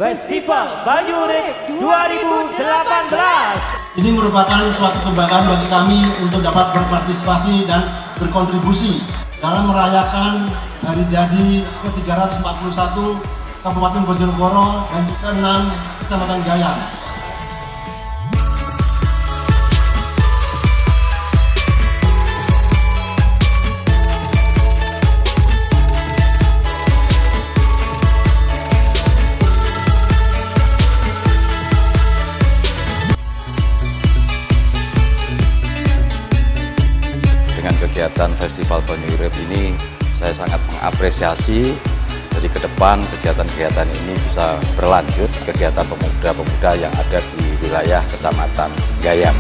Festival Banyurik 2018. Ini merupakan suatu kebanggaan bagi kami untuk dapat berpartisipasi dan berkontribusi dalam merayakan hari jadi ke-341 Kabupaten Bojonegoro dan ke-6 Kecamatan Gayam. Dengan kegiatan Festival Banyurik ini, saya sangat mengapresiasi. Jadi ke depan kegiatan-kegiatan ini bisa berlanjut, kegiatan pemuda-pemuda yang ada di wilayah Kecamatan Gayam.